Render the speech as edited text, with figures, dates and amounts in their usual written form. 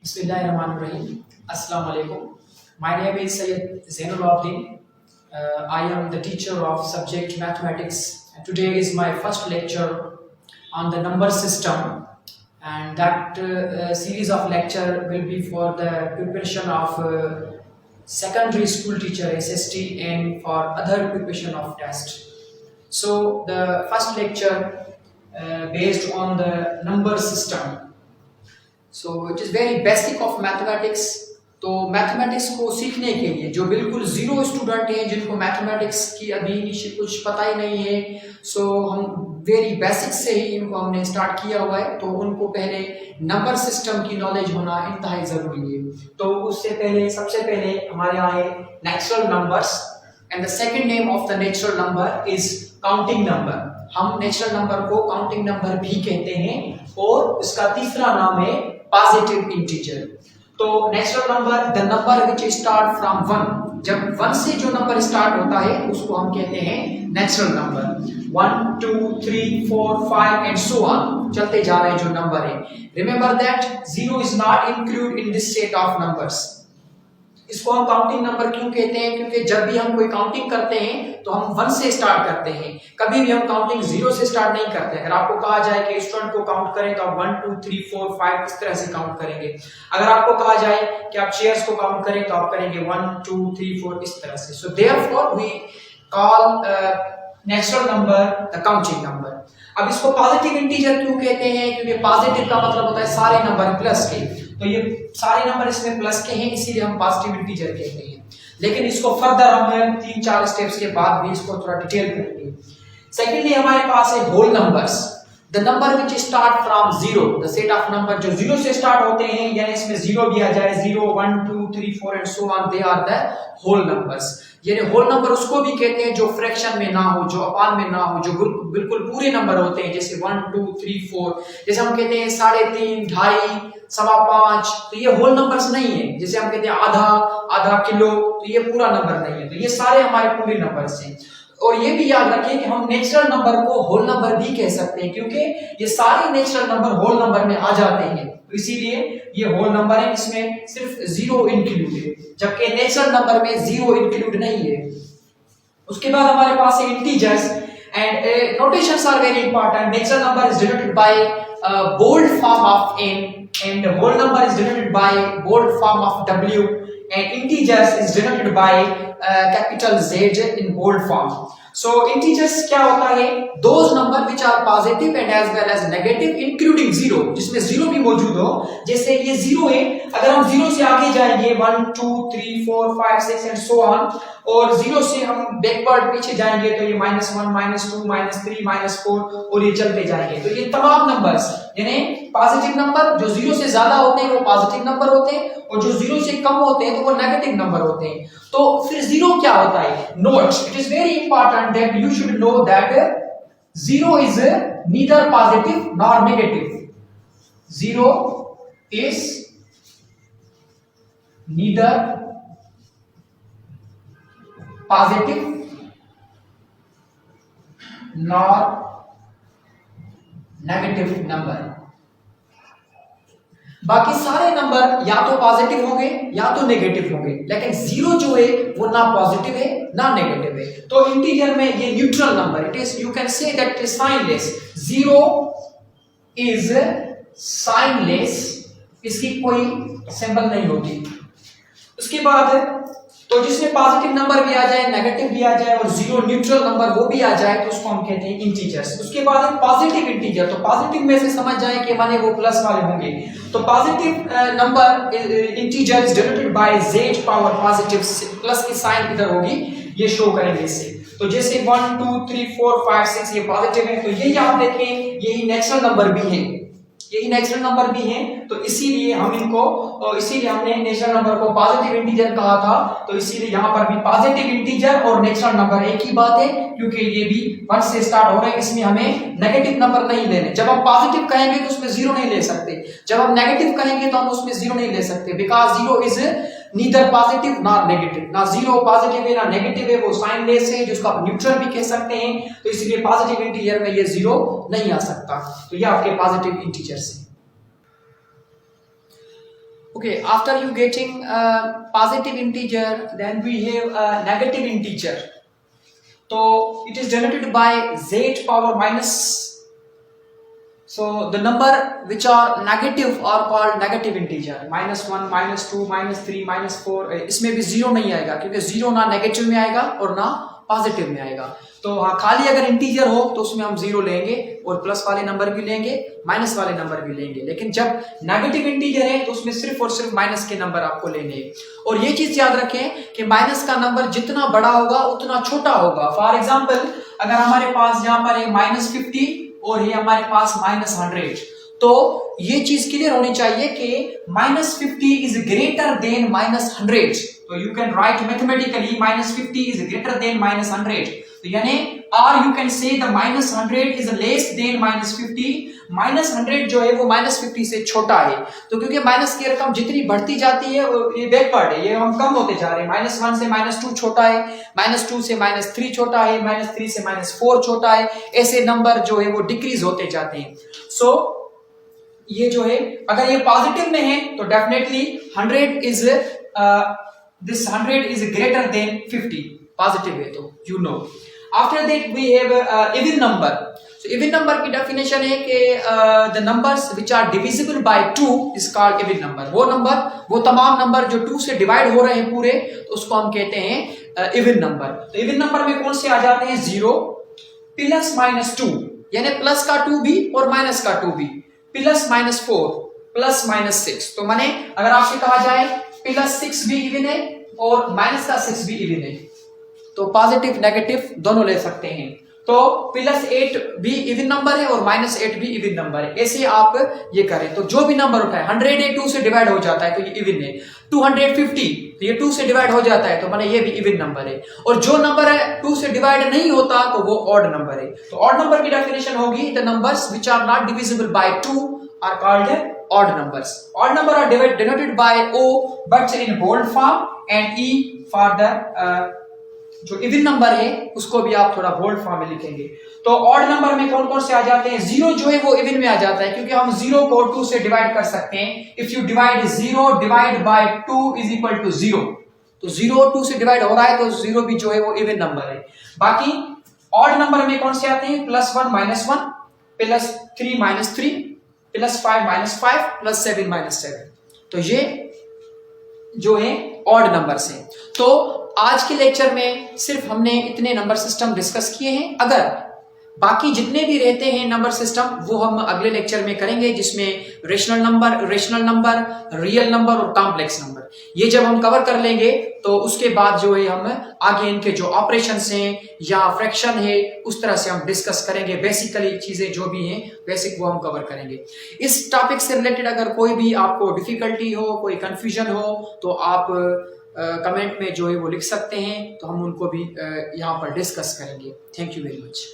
Bismillahirrahmanirrahim. Assalamu alaikum. My name is Sayyid Zainul Abdin. I am the teacher of subject mathematics. And today is my first lecture on the number system, and that series of lecture will be for the preparation of secondary school teacher SST and for other preparation of test. So the first lecture based on the number system. So it is very basic of mathematics. तो mathematics को सीखने के लिए जो बिल्कुल zero student हैं, जिनको mathematics की अभी कुछ पता ही नहीं है, सो हम वेरी बेसिक से ही इनको हमने स्टार्ट किया हुआ है। तो उनको पहले नंबर सिस्टम की नॉलेज होना इंतहाई ज़रूरी है। तो उससे पहले सबसे पहले हमारे यहाँ है natural numbers, and the second name of the natural number is counting number. हम नेचुरल नंबर को काउंटिंग नंबर भी कहते हैं, और उसका तीसरा नाम है पॉजिटिव इंटीजर। तो natural number the number which start from 1, जब 1 से जो नंबर स्टार्ट होता है उसको हम कहते हैं natural number. 1 2 3 4 5 and so on चलते जा रहे हैं जो नंबर है। Remember that 0 is not include in this set of numbers. इसको हम काउंटिंग नंबर क्यों कहते हैं? क्योंकि जब भी हम कोई काउंटिंग करते हैं तो हम 1 से स्टार्ट करते हैं, कभी भी हम काउंटिंग 0 से स्टार्ट नहीं करते। अगर आपको कहा जाए कि स्टूडेंट को काउंट करें तो आप 1 2 3 4 5 इस तरह से काउंट करेंगे। अगर आपको कहा जाए कि आप चेयर्स को काउंट करें तो आप करेंगे 1 2 3 4 इस तरह से। So therefore we call natural number the counting number. अब इसको पॉजिटिव इंटीजर क्यों कहते हैं? क्योंकि पॉजिटिव का मतलब होता है सारे नंबर प्लस के, तो ये सारे नंबर इसमें प्लस के हैं, इसीलिए हम पॉजिटिव इंटीजर कहते हैं। लेकिन इसको फर्दर हम 3-4 स्टेप्स के बाद भी इसको थोड़ा डिटेल करेंगे। सेकेंडली हमारे पास है whole numbers, the number which start from 0, the set of number जो 0 से स्टार्ट होते हैं, यानी इसमें 0 भी आ जाए, 0 1 2 3 4 and so on, they are the whole numbers. यानी होल नंबर उसको भी कहते हैं जो फ्रैक्शन में ना हो, जो अपान में ना हो, जो बिल्कुल पूरे नंबर होते हैं, जैसे 1 2 3 4। जैसे हम कहते हैं 3.5 2.5 5.25, तो ये होल नंबर्स नहीं है। जैसे हम कहते हैं आधा किलो, तो ये पूरा नंबर नहीं है। तो ये सारे हमारे पूरे नंबर्स हैं। और ये भी याद रखिए कि हम नेचुरल नंबर को होल नंबर भी कह सकते हैं, क्योंकि ये सारे नेचुरल नंबर होल नंबर में आ जाते हैं, तो इसीलिए ये होल नंबर है। इसमें सिर्फ 0 इंक्लूड है, जबकि नेचुरल नंबर में 0 इंक्लूड नहीं है। उसके बाद हमारे पास है integers, and notations are very important. Natural number is denoted by bold form of n, and whole number is denoted by bold form of w, and integers is denoted by capital Z in bold form. So integers क्या होता है? Those number which are positive and as well as negative including 0, जिसमें 0 भी मौजूद हो। जैसे ये 0 है, अगर हम 0 से आगे जाएंगे 1 2 3 4 5 6 एंड सो ऑन, और 0 से हम बैकवर्ड पीछे जाएंगे तो ये -1 -2 -3 -4 और ये चलते जाएंगे। तो ये तमाम नंबर्स, यानी पॉजिटिव नंबर जो 0 से ज्यादा होते हैं वो पॉजिटिव नंबर होते हैं, और जो 0 से कम होते हैं तो वो नेगेटिव नंबर होते हैं। तो फिर 0 क्या होता है? Note, it is very important that you should know that 0 is neither positive nor negative. 0 is neither positive nor negative number. बाकी सारे नंबर या तो पॉजिटिव होंगे या तो नेगेटिव होंगे, लेकिन 0 जो है वो ना पॉजिटिव है ना नेगेटिव है। तो इंटीजर में ये neutral number, it is, you can say that it is signless. 0 is signless, इसकी कोई सिंबल नहीं होती। उसके बाद तो जिसमें पॉजिटिव नंबर भी आ जाए, नेगेटिव भी आ जाए, और 0 न्यूट्रल नंबर वो भी आ जाए, तो उसको हम कहते हैं इंटीजर्स। उसके बाद पॉजिटिव इंटीजर, तो पॉजिटिव में से समझ जाए कि माने वो प्लस वाले होंगे। तो positive number integer is denoted bye z power positive, plus की साइन इधर होगी, ये शो करेंगे इससे। तो जैसे 1 2 3 4 5 6 ये पॉजिटिव है, तो यही आप देखें यही नेचुरल नंबर भी है, यही नेचुरल नंबर भी हैं। तो इसीलिए हम इनको, इसीलिए हमने नेचुरल नंबर को पॉजिटिव इंटीजर कहा था। तो इसीलिए यहाँ पर भी पॉजिटिव इंटीजर और नेचुरल नंबर एक ही बात है, क्योंकि ये भी 1 से स्टार्ट हो रहे हैं। इसमें हमें नेगेटिव नंबर नहीं लेने। जब हम पॉजिटिव कहेंगे तो उसमें 0 नहीं ले सकते, जब हम नेगेटिव कहेंगे तो हम उसमें 0 नहीं ले सकते, because 0 is neither positive nor negative. ना 0 पॉजिटिव है ना नेगेटिव है, वो साइनलेस है, जिसको आप न्यूट्रल भी कह सकते हैं। तो इसलिए पॉजिटिव इंटीजर में ये 0 नहीं आ सकता। तो ये आपके पॉजिटिव इंटीजर्स हैं। Okay, after you getting a positive integer, then we have a negative integer. So it is denoted by z power minus. So the number which are negative are called negative integer. -1, -2, -3, -4. इसमें भी zero नहीं आएगा क्योंकि zero ना negative में आएगा और ना पॉजिटिव में आएगा। तो हाँ, खाली अगर इंटीजर हो तो उसमें हम जीरो लेंगे और प्लस वाले नंबर भी लेंगे, माइनस वाले नंबर भी लेंगे। लेकिन जब नेगेटिव इंटीजर है तो उसमें सिर्फ और सिर्फ माइनस के नंबर आपको लेने हैं। और ये चीज याद रखें कि माइनस का नंबर जितना बड़ा होगा उतना छोटा होगा। फॉर एग्जाम्पल, अगर हमारे पास यहाँ पर है -50 और ये हमारे पास -100, तो ये चीज क्लियर होनी चाहिए कि -50 इज ग्रेटर देन -100। तो you can write mathematically -50 is greater then -100। तो यानी और you can say the -100 is less than -50। -100 जो है वो -50 से छोटा है। तो क्योंकि माइनस की रकम जितनी बढ़ती जाती है ये बैकवर्ड है, ये हम कम होते जा रहे हैं। -1 से -2 छोटा है, -2 से -3 छोटा है, -3 से -4 छोटा है। ऐसे नंबर जो है वो डिक्रीज होते जाते हैं। सो ये जो है अगर ये पॉजिटिव में है तो definitely 100 is this 100 is greater than 50। Positive है तो you know. After that we have even number. So even number की डेफिनेशन है कि the numbers which are divisible by 2 is called even number. वो नंबर, वो तमाम नंबर जो 2 से डिवाइड हो रहे हैं पूरे, तो उसको हम कहते हैं इवन नंबर। तो इवन नंबर में कौन से आ जाते हैं? 0 प्लस -2, यानी प्लस का 2 भी और माइनस का 2 भी, प्लस -4 प्लस -6। तो माने अगर आपसे कहा जाए +6 भी इवन है और -6 भी इवन है, तो पॉजिटिव नेगेटिव दोनों ले सकते हैं। तो +8 भी इवन नंबर है और -8 भी इवन नंबर है। ऐसे आप ये करें तो जो भी नंबर उठाए, 100 है 2 से डिवाइड हो जाता है तो ये इवन है। 250 तो ये 2 से डिवाइड हो जाता है तो माने ये भी इवन नंबर है। और जो नंबर है 2 से डिवाइड नहीं होता तो वो ऑड नंबर है। तो ऑड नंबर की डेफिनेशन होगी the numbers which are not divisible by 2 are called odd numbers. Odd number are denoted by O but in bold form and E for the जो even number है उसको भी आप थोड़ा बोल्ड फॉर्म में लिखेंगे। तो ऑड नंबर में कौन कौन से आ जाते हैं? 0 जो है वो इवन में आ जाता है क्योंकि हम 0 को 2 से डिवाइड कर सकते हैं। If you divide 0 divide by 2 is equal to 0। तो 0 2 से डिवाइड हो रहा है तो 0 भी जो है वो इवन नंबर है। बाकी ऑड नंबर में कौन से आते हैं? +1 -1 +3 -3 +5 -5 +7 -7। तो ये जो है ऑड नंबर्स हैं। तो आज के लेक्चर में सिर्फ हमने इतने नंबर सिस्टम डिस्कस किए हैं। अगर बाकी जितने भी रहते हैं नंबर सिस्टम वो हम अगले लेक्चर में करेंगे, जिसमें रेशनल नंबर, रियल नंबर और कॉम्प्लेक्स नंबर, ये जब हम कवर कर लेंगे तो उसके बाद जो है हम आगे इनके जो ऑपरेशंस हैं या फ्रैक्शन है उस तरह से हम डिस्कस करेंगे। बेसिकली चीजें जो भी हैं बेसिक वो हम कवर करेंगे। इस टॉपिक से रिलेटेड अगर कोई भी आपको डिफिकल्टी हो, कोई कंफ्यूजन हो तो आप कमेंट में जो है वो लिख सकते हैं, तो हम उनको भी यहाँ पर डिस्कस करेंगे। Thank you very much.